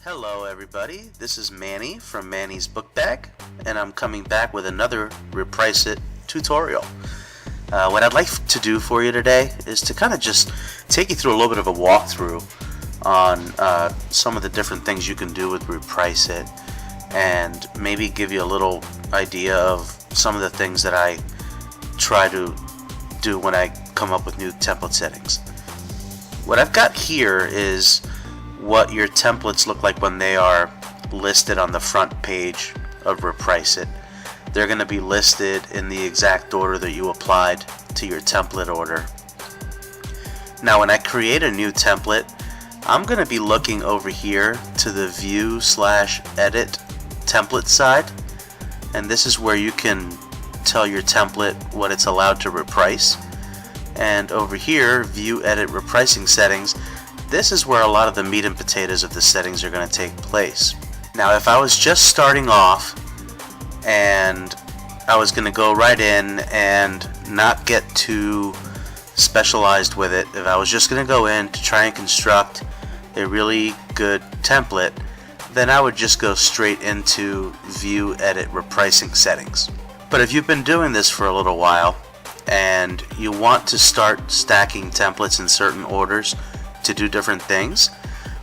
Hello everybody, this is Manny from Manny's Book Bag, and I'm coming back with another RepriceIT tutorial. What I'd like to do for you today is to kind of just take you through a little bit of a walkthrough on some of the different things you can do with RepriceIT, and maybe give you a little idea of some of the things that I try to do when I come up with new template settings. What I've got here is what your templates look like when they are listed on the front page of RepriceIT. They're going to be listed in the exact order that you applied to your template order. Now when I create a new template, I'm going to be looking over here to the view/edit template side, and this is where you can tell your template what it's allowed to reprice. And over here, view, edit, repricing settings, this is where a lot of the meat and potatoes of the settings are going to take place. Now if I was just starting off and I was going to go right in and not get too specialized with it, if I was just going to go in to try and construct a really good template, then I would just go straight into view, edit, repricing settings. But if you've been doing this for a little while and you want to start stacking templates in certain orders to do different things,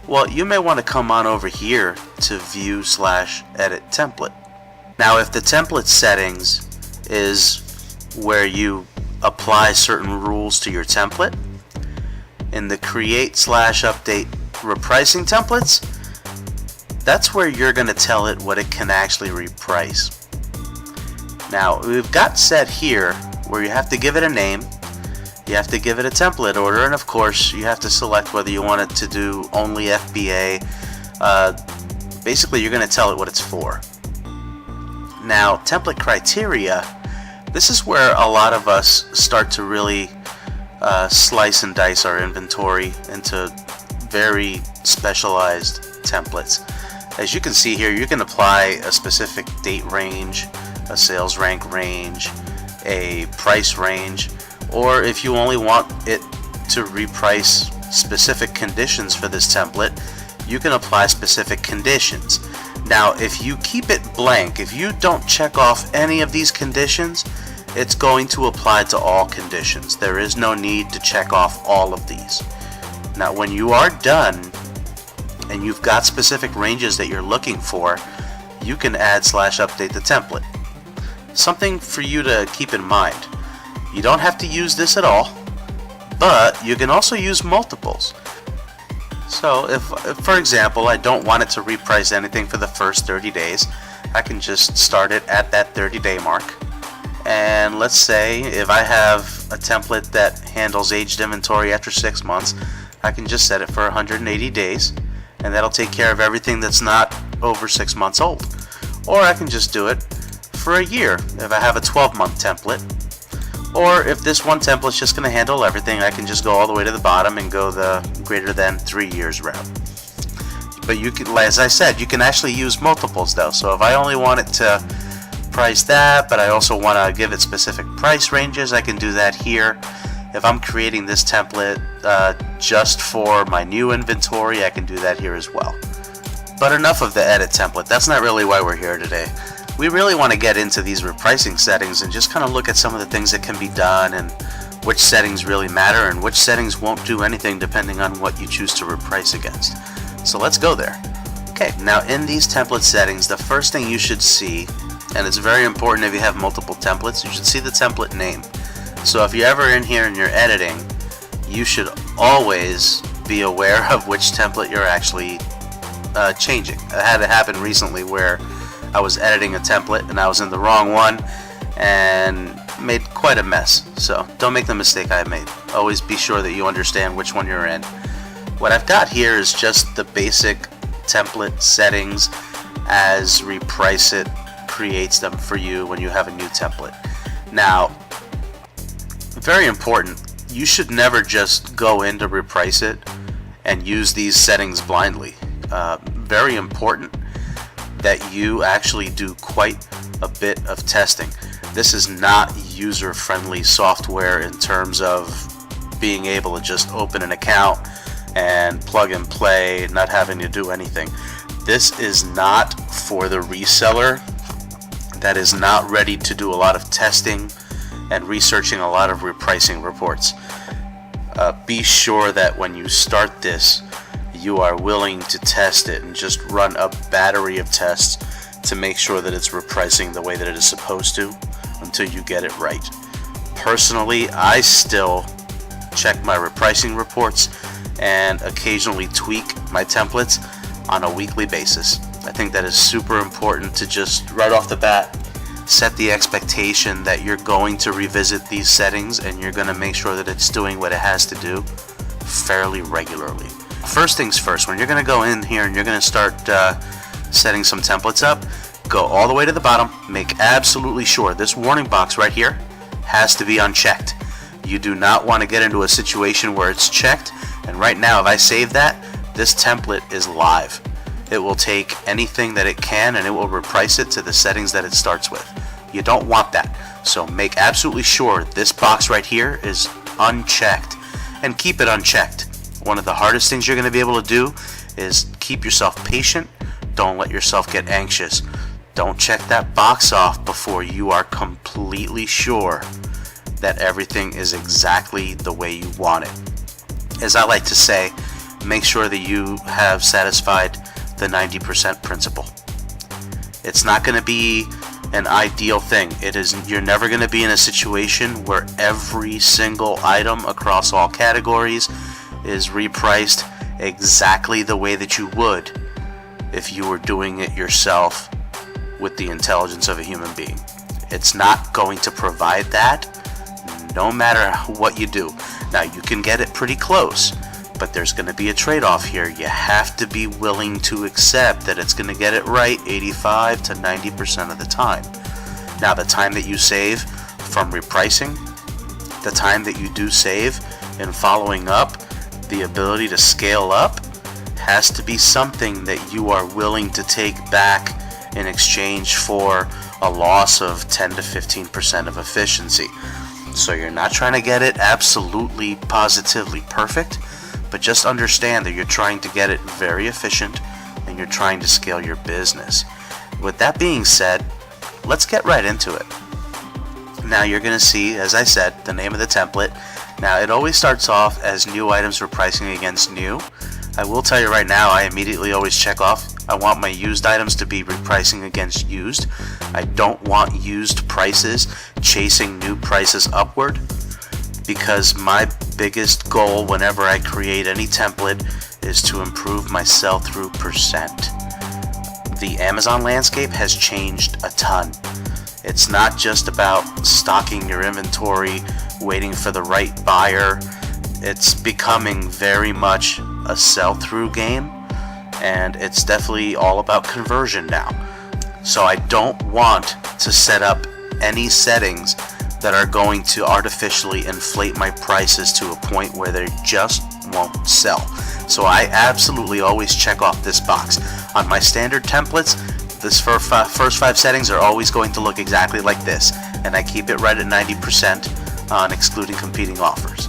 well, you may want to come on over here to view/edit template. Now if the template settings is where you apply certain rules to your template, in the create/update repricing templates, that's where you're going to tell it what it can actually reprice. Now we've got set here where you have to give it a name, you have to give it a template order, and of course you have to select whether you want it to do only FBA. Basically you're going to tell it what it's for. Now template criteria, this is where a lot of us start to really slice and dice our inventory into very specialized templates. As you can see here, you can apply a specific date range, a sales rank range, a price range, or if you only want it to reprice specific conditions for this template, you can apply specific conditions. Now if you keep it blank, if you don't check off any of these conditions, it's going to apply to all conditions. There is no need to check off all of these. Now when you are done and you've got specific ranges that you're looking for, you can add/update the template. Something for you to keep in mind: you don't have to use this at all, but you can also use multiples. So if for example I don't want it to reprice anything for the first 30 days, I can just start it at that 30-day mark. And let's say if I have a template that handles aged inventory after 6 months, I can just set it for 180 days, and that'll take care of everything that's not over 6 months old. Or I can just do it for a year if I have a 12-month template. Or if this one template is just going to handle everything, I can just go all the way to the bottom and go the greater than 3 years route. But you can, as I said, you can actually use multiples though. So if I only want it to price that, but I also want to give it specific price ranges, I can do that here. If I'm creating this template just for my new inventory, I can do that here as well. But enough of the edit template. That's not really why we're here today. We really want to get into these repricing settings and just kind of look at some of the things that can be done and which settings really matter and which settings won't do anything depending on what you choose to reprice against. So let's go there. Okay, now in these template settings, the first thing you should see, and it's very important if you have multiple templates, you should see the template name. So if you're ever in here and you're editing, you should always be aware of which template you're actually changing. I had it happen recently where I was editing a template and I was in the wrong one and made quite a mess. So don't make the mistake I made. Always be sure that you understand which one you're in. What I've got here is just the basic template settings as RepriceIT creates them for you when you have a new template. Now, very important, you should never just go into RepriceIT and use these settings blindly. Very important that you actually do quite a bit of testing. This is not user-friendly software in terms of being able to just open an account and plug and play, not having to do anything. This is not for the reseller that is not ready to do a lot of testing and researching a lot of repricing reports. Be sure that when you start this, you are willing to test it and just run a battery of tests to make sure that it's repricing the way that it is supposed to until you get it right. Personally, I still check my repricing reports and occasionally tweak my templates on a weekly basis. I think that is super important to just right off the bat set the expectation that you're going to revisit these settings and you're going to make sure that it's doing what it has to do fairly regularly. First things first, when you're going to go in here and you're going to start setting some templates up, go all the way to the bottom, make absolutely sure this warning box right here has to be unchecked. You do not want to get into a situation where it's checked, and right now if I save that, this template is live. It will take anything that it can and it will reprice it to the settings that it starts with. You don't want that. So make absolutely sure this box right here is unchecked and keep it unchecked. One of the hardest things you're going to be able to do is keep yourself patient. Don't let yourself get anxious. Don't check that box off before you are completely sure that everything is exactly the way you want it. As I like to say, make sure that you have satisfied the 90% principle. It's not going to be an ideal thing. You're never going to be in a situation where every single item across all categories is repriced exactly the way that you would if you were doing it yourself with the intelligence of a human being. It's not going to provide that no matter what you do. Now, you can get it pretty close, but there's going to be a trade-off here. You have to be willing to accept that it's going to get it right 85 to 90% of the time. Now, the time that you save from repricing, the time that you do save in following up, the ability to scale up has to be something that you are willing to take back in exchange for a loss of 10 to 15% of efficiency. So you're not trying to get it absolutely positively perfect, but just understand that you're trying to get it very efficient and you're trying to scale your business. With that being said, let's get right into it. Now you're going to see, as I said, the name of the template. Now it always starts off as new items repricing against new. I will tell you right now, I immediately always check off. I want my used items to be repricing against used. I don't want used prices chasing new prices upward, because my biggest goal whenever I create any template is to improve my sell-through percent. The Amazon landscape has changed a ton. It's not just about stocking your inventory, waiting for the right buyer. It's becoming very much a sell-through game, and it's definitely all about conversion now. So I don't want to set up any settings that are going to artificially inflate my prices to a point where they just won't sell. So I absolutely always check off this box. On my standard templates, this first 5 settings are always going to look exactly like this, and I keep it right at 90% on excluding competing offers.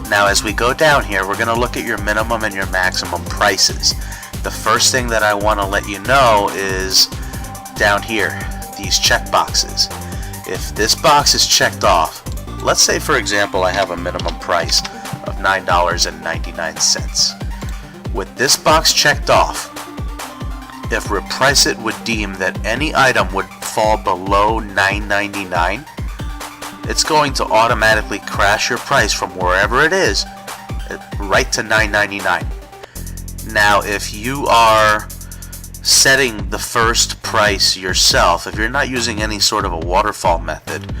Now as we go down here, we're going to look at your minimum and your maximum prices. The first thing that I want to let you know is down here, these check boxes. If this box is checked off, let's say for example I have a minimum price of $9.99. With this box checked off, if RepriceIT would deem that any item would fall below $9.99, it's going to automatically crash your price from wherever it is right to $9.99. Now if you are setting the first price yourself, if you're not using any sort of a waterfall method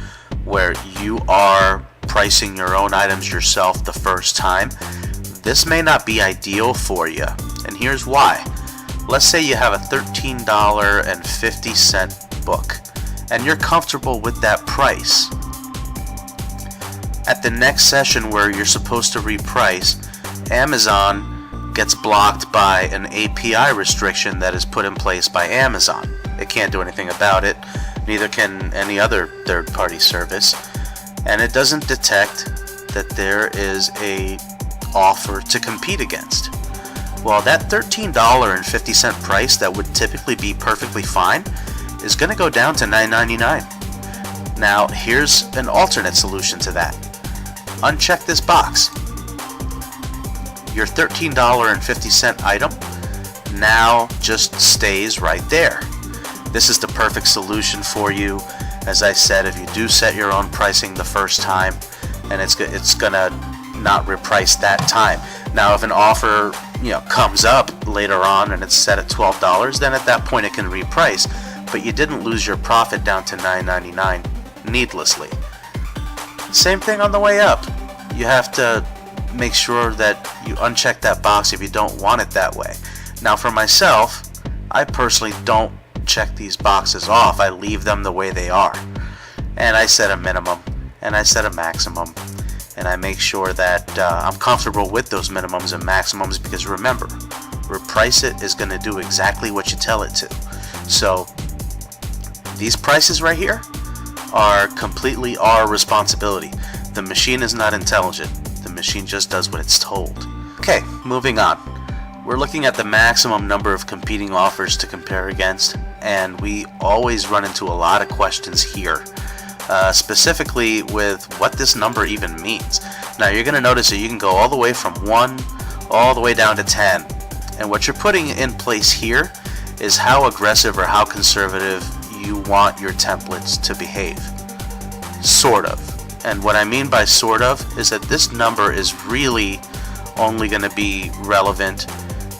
where you are pricing your own items yourself the first time, this may not be ideal for you, and here's why. Let's say you have a $13.50 book and you're comfortable with that price. At the next session where you're supposed to reprice, Amazon gets blocked by an API restriction that is put in place by Amazon. It can't do anything about it, neither can any other third-party service, and it doesn't detect that there is a offer to compete against. Well, that $13.50 price that would typically be perfectly fine is going to go down to $9.99. Now, here's an alternate solution to that. Uncheck this box. Your $13.50 item now just stays right there. This is the perfect solution for you. As I said, if you do set your own pricing the first time, and it's gonna not reprice that time. Now, if an offer comes up later on and it's set at $12, then at that point it can reprice, but you didn't lose your profit down to $9.99 needlessly. Same thing on the way up. You have to make sure that you uncheck that box if you don't want it that way. Now, for myself, I personally don't check these boxes off. I leave them the way they are, and I set a minimum and I set a maximum, and I make sure that I'm comfortable with those minimums and maximums, because remember, RepriceIT is going to do exactly what you tell it to. So these prices right here are completely our responsibility. The machine is not intelligent. The machine just does what it's told. Okay, moving on. We're looking at the maximum number of competing offers to compare against, and we always run into a lot of questions here, specifically with what this number even means. Now, you're going to notice that you can go all the way from 1 all the way down to 10, and what you're putting in place here is how aggressive or how conservative you want your templates to behave. Sort of. And what I mean by sort of is that this number is really only going to be relevant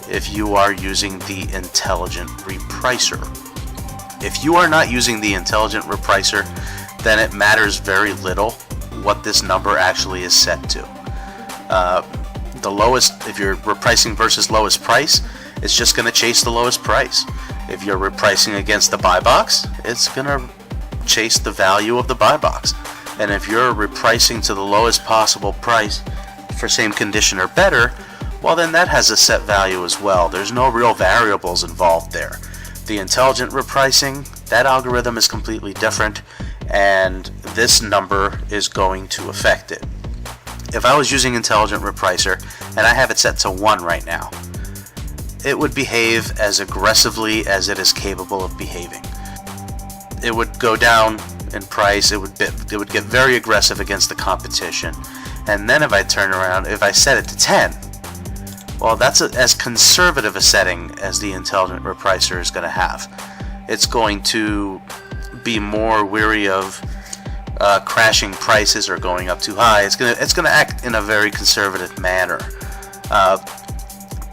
if you are using the intelligent repricer. If you are not using the intelligent repricer, then it matters very little what this number actually is set to. The lowest, if you're repricing versus lowest price, it's just going to chase the lowest price. If you're repricing against the buy box, it's going to chase the value of the buy box. And if you're repricing to the lowest possible price for same condition or better, well, then that has a set value as well. There's no real variables involved there. The intelligent repricing, that algorithm is completely different, and this number is going to affect it. If I was using intelligent repricer and I have it set to 1 right now, it would behave as aggressively as it is capable of behaving. It would go down in price, it would get very aggressive against the competition. And then if I turn around, if I set it to 10, well, that's as conservative a setting as the intelligent repricer is going to have. It's going to be more weary of crashing prices or going up too high. It's going to act in a very conservative manner.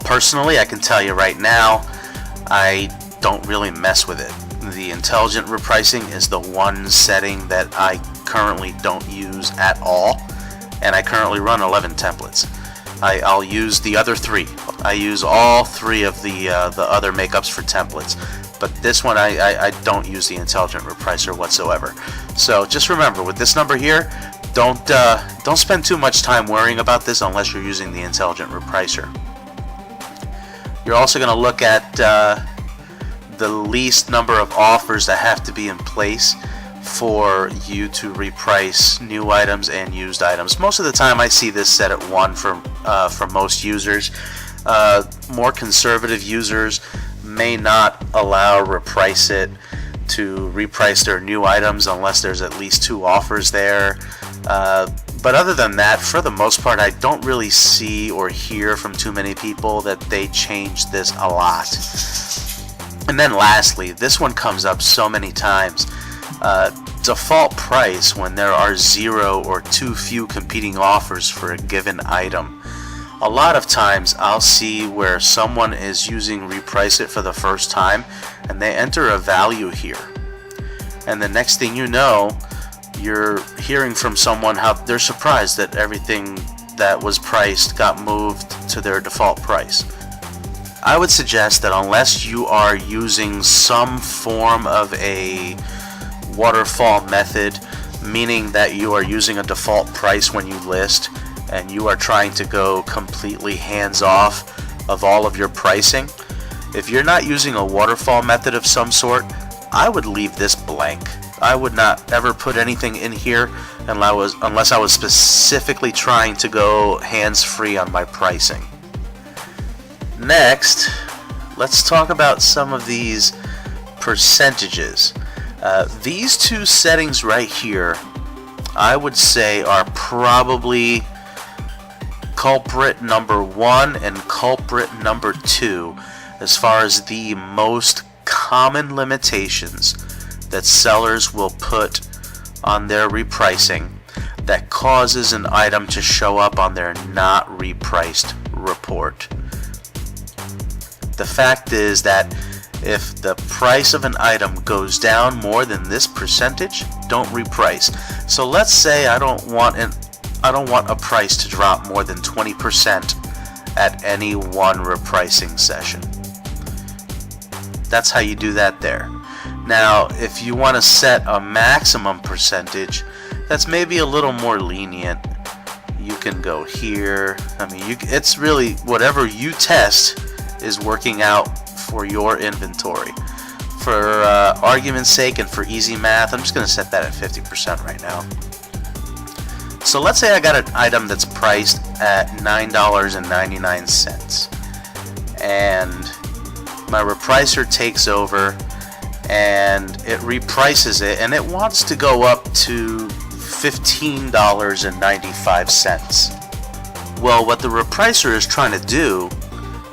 Personally, I can tell you right now, I don't really mess with it. The intelligent repricing is the one setting that I currently don't use at all, and I currently run 11 templates. I'll use the other 3. I use all 3 of the other makeups for templates, but this one I don't use the intelligent repricer whatsoever. So just remember, with this number here, don't spend too much time worrying about this unless you're using the intelligent repricer. You're also going to look at the least number of offers that have to be in place for you to reprice new items and used items. Most of the time I see this set at 1 for most users. More conservative users may not allow RepriceIT to reprice their new items unless there's at least 2 offers there. But other than that, for the most part, I don't really see or hear from too many people that they change this a lot. And then lastly, this one comes up so many times. Default price when there are 0 or too few competing offers for a given item. A lot of times I'll see where someone is using RepriceIT for the first time and they enter a value here. And the next thing you know, you're hearing from someone how they're surprised that everything that was priced got moved to their default price. I would suggest that unless you are using some form of a waterfall method, meaning that you are using a default price when you list and you are trying to go completely hands-off of all of your pricing, if you're not using a waterfall method of some sort, I would leave this blank. I would not ever put anything in here unless I was specifically trying to go hands-free on my pricing. Next, let's talk about some of these percentages. These two settings right here, I would say, are probably culprit number 1 and culprit number 2 as far as the most common limitations that sellers will put on their repricing that causes an item to show up on their not repriced report. The fact is that if the price of an item goes down more than this percentage, don't reprice. So let's say I don't want a price to drop more than 20% at any one repricing session. That's how you do that there. Now, if you want to set a maximum percentage that's maybe a little more lenient, you can go here. I mean, it's really whatever you test is working out for your inventory. For argument's sake and for easy math, I'm just going to set that at 50% right now. So let's say I got an item that's priced at $9.99 and my repricer takes over and it reprices it and it wants to go up to $15.95. Well, what the repricer is trying to do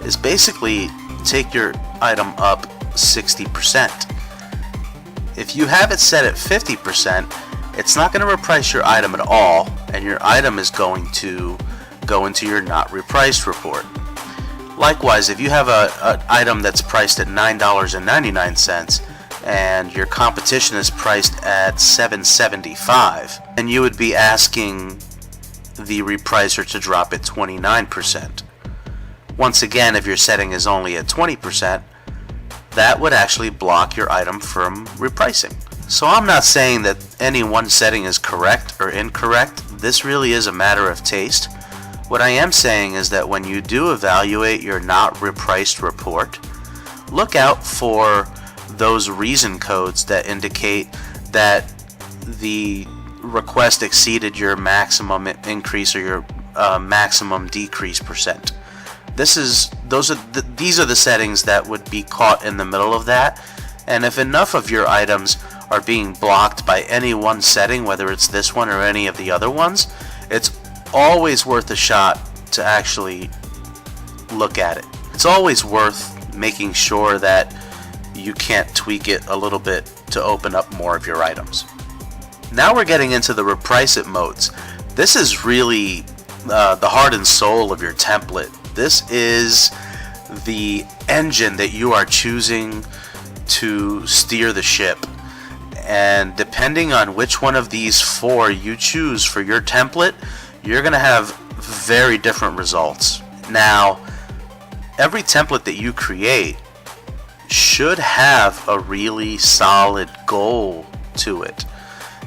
is basically take your item up 60%. If you have it set at 50%, it's not going to reprice your item at all, and your item is going to go into your not repriced report. Likewise, if you have an item that's priced at $9.99 and your competition is priced at $7.75, then you would be asking the repricer to drop it 29%. Once again, if your setting is only at 20%, that would actually block your item from repricing. So I'm not saying that any one setting is correct or incorrect. This really is a matter of taste. What I am saying is that when you do evaluate your not repriced report, look out for those reason codes that indicate that the request exceeded your maximum increase or your maximum decrease percent. These are the settings that would be caught in the middle of that, and if enough of your items are being blocked by any one setting, whether it's this one or any of the other ones, it's always worth a shot to actually look at it. It's always worth making sure that you can't tweak it a little bit to open up more of your items. Now we're getting into the RepriceIT modes. This is really the heart and soul of your template. This is the engine that you are choosing to steer the ship. And depending on which one of these 4 you choose for your template, you're going to have very different results. Now, every template that you create should have a really solid goal to it.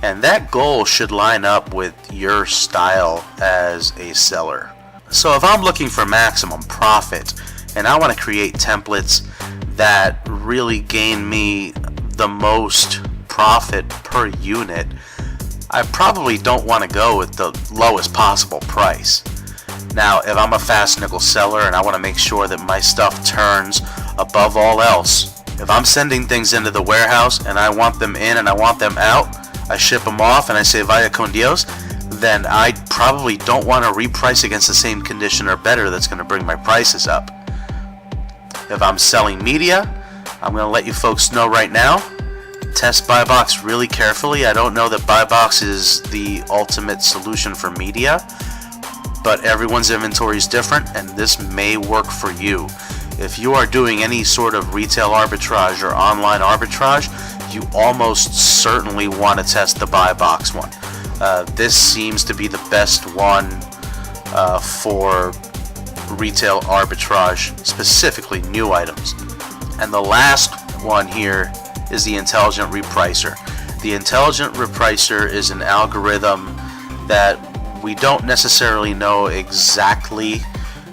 And that goal should line up with your style as a seller. So if I'm looking for maximum profit and I want to create templates that really gain me the most profit per unit, I probably don't want to go with the lowest possible price. Now, if I'm a fast nickel seller and I want to make sure that my stuff turns above all else, if I'm sending things into the warehouse and I want them in and I want them out, I ship them off and I say vaya con Dios, then I probably don't want to reprice against the same condition or better that's going to bring my prices up. If I'm selling media, I'm going to let you folks know right now, test buy box really carefully. I don't know that buy box is the ultimate solution for media, but everyone's inventory is different and this may work for you. If you are doing any sort of retail arbitrage or online arbitrage, you almost certainly want to test the buy box one. This seems to be the best one for retail arbitrage, specifically new items. And the last one here is the intelligent repricer. The intelligent repricer is an algorithm that we don't necessarily know exactly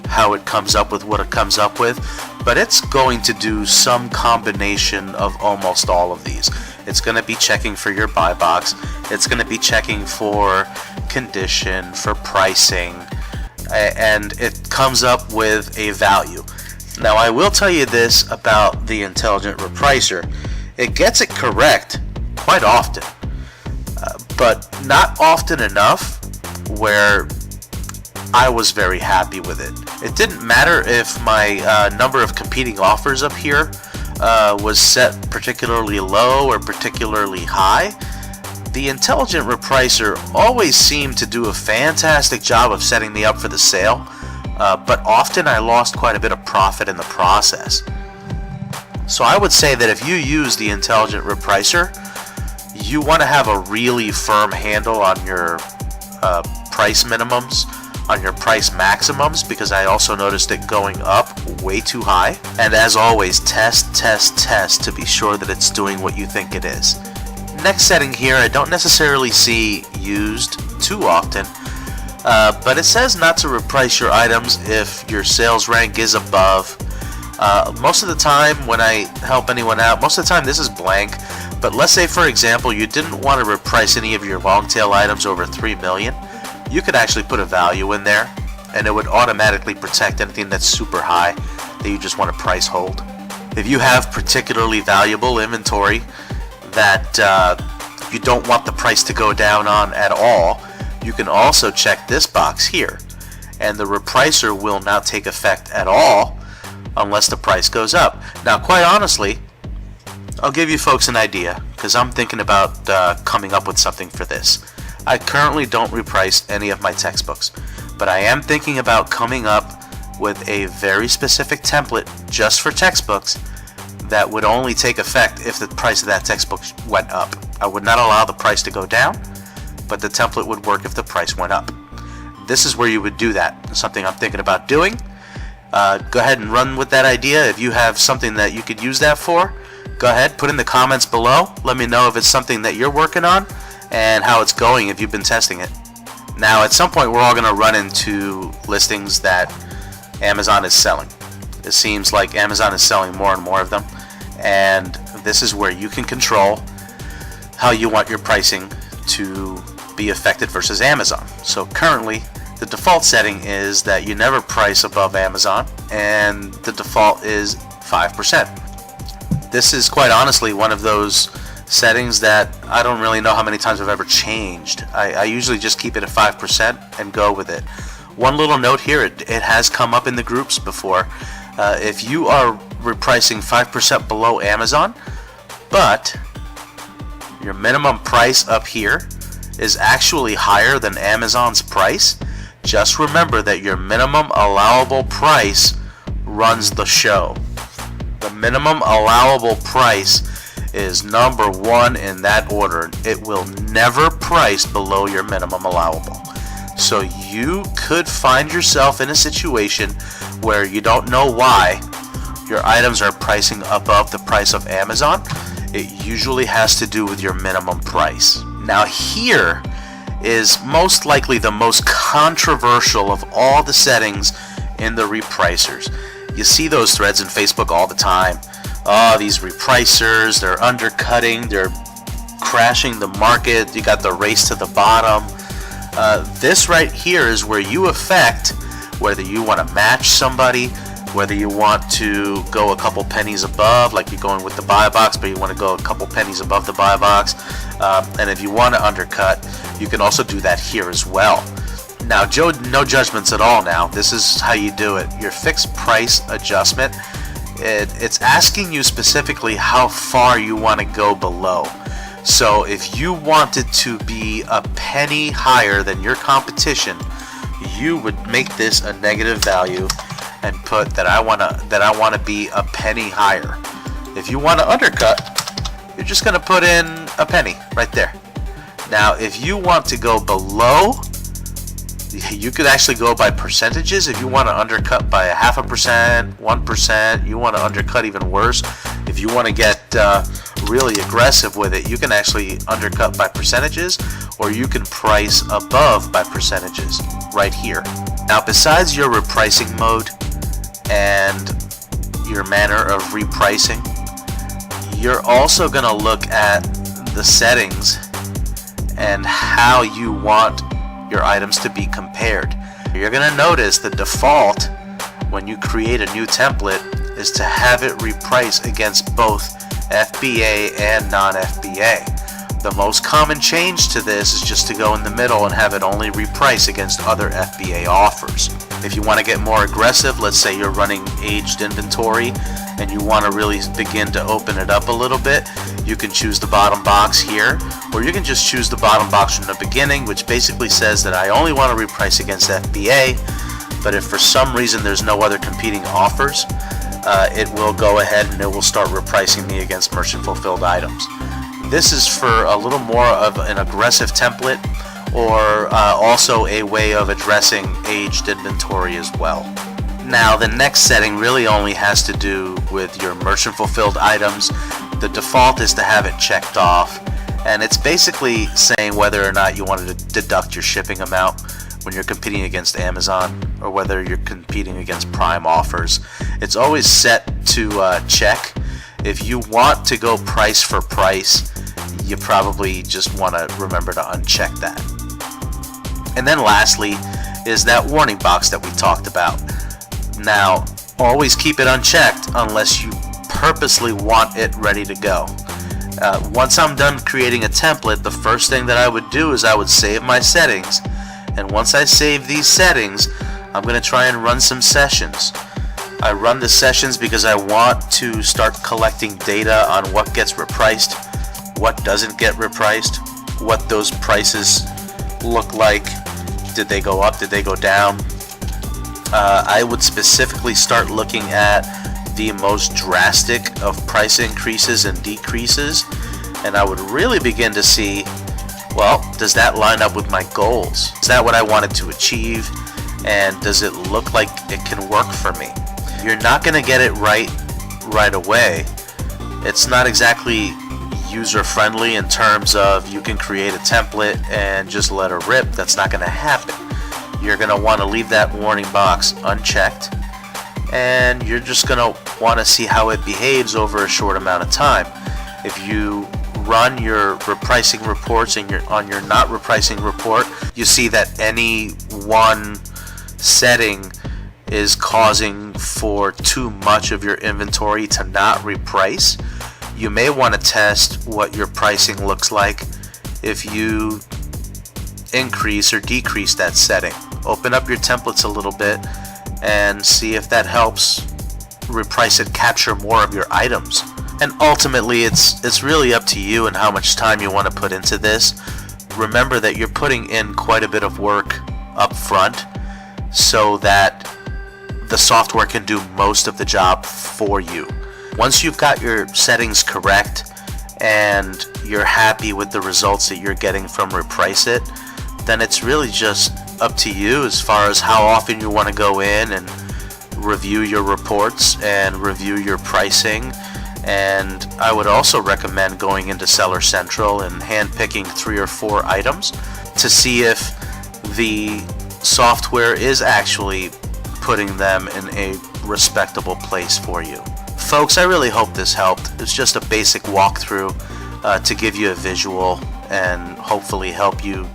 how it comes up with what it comes up with, but it's going to do some combination of almost all of these. It's going to be checking for your buy box, it's going to be checking for condition, for pricing, and it comes up with a value. Now I will tell you this about the intelligent repricer. It gets it correct quite often, but not often enough where I was very happy with it. It didn't matter if my number of competing offers up here was set particularly low or particularly high. The intelligent repricer always seemed to do a fantastic job of setting me up for the sale, but often I lost quite a bit of profit in the process. So I would say that if you use the intelligent repricer, you want to have a really firm handle on your price minimums, on your price maximums, because I also noticed it going up way too high. And as always, test to be sure that it's doing what you think it is. Next setting here, I don't necessarily see used too often, but it says not to reprice your items if your sales rank is above. Most of the time when I help anyone out, most of the time this is blank, but let's say for example you didn't want to reprice any of your long tail items over 3 million. You could actually put a value in there and it would automatically protect anything that's super high that you just want to price hold. If you have particularly valuable inventory that you don't want the price to go down on at all, you can also check this box here, and the repricer will not take effect at all unless the price goes up. Now quite honestly, I'll give you folks an idea, because I'm thinking about coming up with something for this. I currently don't reprice any of my textbooks, but I am thinking about coming up with a very specific template just for textbooks that would only take effect if the price of that textbook went up. I would not allow the price to go down, but the template would work if the price went up. This is where you would do that. It's something I'm thinking about doing. Go ahead and run with that idea. If you have something that you could use that for, go ahead, put in the comments below. Let me know if it's something that you're working on and how it's going if you've been testing it. Now at some point we're all going to run into listings that Amazon is selling. It seems like Amazon is selling more and more of them, and this is where you can control how you want your pricing to be affected versus Amazon. So currently the default setting is that you never price above Amazon, and the default is 5%. This is quite honestly one of those settings that I don't really know how many times I've ever changed. I usually just keep it at 5% and go with it. One little note here, it has come up in the groups before. If you are repricing 5% below Amazon, but your minimum price up here is actually higher than Amazon's price, just remember that your minimum allowable price runs the show. The minimum allowable price is number one in that order. It will never price below your minimum allowable. So you could find yourself in a situation where you don't know why your items are pricing above the price of Amazon. It usually has to do with your minimum price. Now here is most likely the most controversial of all the settings in the repricers. You see those threads in Facebook all the time. Oh, these repricers, they're undercutting, they're crashing the market, you got the race to the bottom. This right here is where you affect whether you want to match somebody, whether you want to go a couple pennies above, like you're going with the buy box, but you want to go a couple pennies above the buy box. And if you want to undercut, you can also do that here as well. Now, no judgments at all now. This is how you do it. Your fixed price adjustment, it's asking you specifically how far you want to go below. So if you wanted to be a penny higher than your competition, you would make this a negative value and put that I want to be a penny higher. If you want to undercut, you're just going to put in a penny right there. Now, if you want to go below, you could actually go by percentages. If you want to undercut by 0.5%, 1%, you want to undercut even worse. If you want to get really aggressive with it, you can actually undercut by percentages, or you can price above by percentages right here. Now, besides your repricing mode and your manner of repricing, you're also going to look at the settings and how you want your items to be compared. You're going to notice the default when you create a new template is to have it reprice against both FBA and non-FBA. The most common change to this is just to go in the middle and have it only reprice against other FBA offers. If you want to get more aggressive, let's say you're running aged inventory and you want to really begin to open it up a little bit, you can choose the bottom box here, or you can just choose the bottom box from the beginning, which basically says that I only want to reprice against FBA, but if for some reason there's no other competing offers, it will go ahead and it will start repricing me against merchant fulfilled items. This is for a little more of an aggressive template, or also a way of addressing aged inventory as well. Now the next setting really only has to do with your merchant fulfilled items. The default is to have it checked off, and it's basically saying whether or not you wanted to deduct your shipping amount when you're competing against Amazon, or whether you're competing against Prime offers. It's always set to check. If you want to go price for price, you probably just want to remember to uncheck that. And then lastly is that warning box that we talked about. Now, always keep it unchecked unless you purposely want it ready to go. Once I'm done creating a template, the first thing that I would do is I would save my settings, and once I save these settings, I'm going to try and run some sessions. I run the sessions because I want to start collecting data on what gets repriced, what doesn't get repriced, what those prices look like. Did they go up? Did they go down? I would specifically start looking at the most drastic of price increases and decreases, and I would really begin to see, well, does that line up with my goals? Is that what I wanted to achieve? And does it look like it can work for me? You're not going to get it right away. It's not exactly user-friendly in terms of you can create a template and just let her rip. That's not going to happen. You're going to want to leave that warning box unchecked, and you're just going to want to see how it behaves over a short amount of time. If you run your repricing reports and on your not repricing report, you see that any one setting is causing for too much of your inventory to not reprice, you may want to test what your pricing looks like if you increase or decrease that setting. Open up your templates a little bit and see if that helps reprice it, capture more of your items. And ultimately, it's really up to you and how much time you want to put into this. Remember that you're putting in quite a bit of work up front so that the software can do most of the job for you. Once you've got your settings correct and you're happy with the results that you're getting from RepriceIT, then it's really just up to you as far as how often you want to go in and review your reports and review your pricing. And I would also recommend going into Seller Central and handpicking 3 or 4 items to see if the software is actually putting them in a respectable place for you. Folks, I really hope this helped. It's just a basic walkthrough to give you a visual and hopefully help you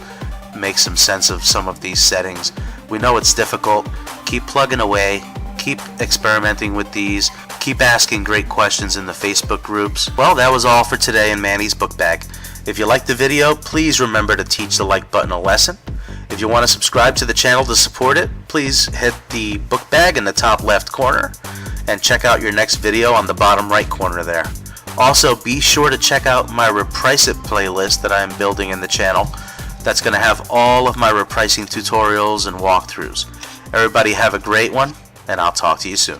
make some sense of some of these settings. We know it's difficult. Keep plugging away. Keep experimenting with these. Keep asking great questions in the Facebook groups. Well, that was all for today in Manny's Book Bag. If you liked the video, please remember to teach the like button a lesson. If you want to subscribe to the channel to support it, please hit the book bag in the top left corner and check out your next video on the bottom right corner there. Also, be sure to check out my RepriceIT playlist that I am building in the channel. That's going to have all of my repricing tutorials and walkthroughs. Everybody have a great one, and I'll talk to you soon.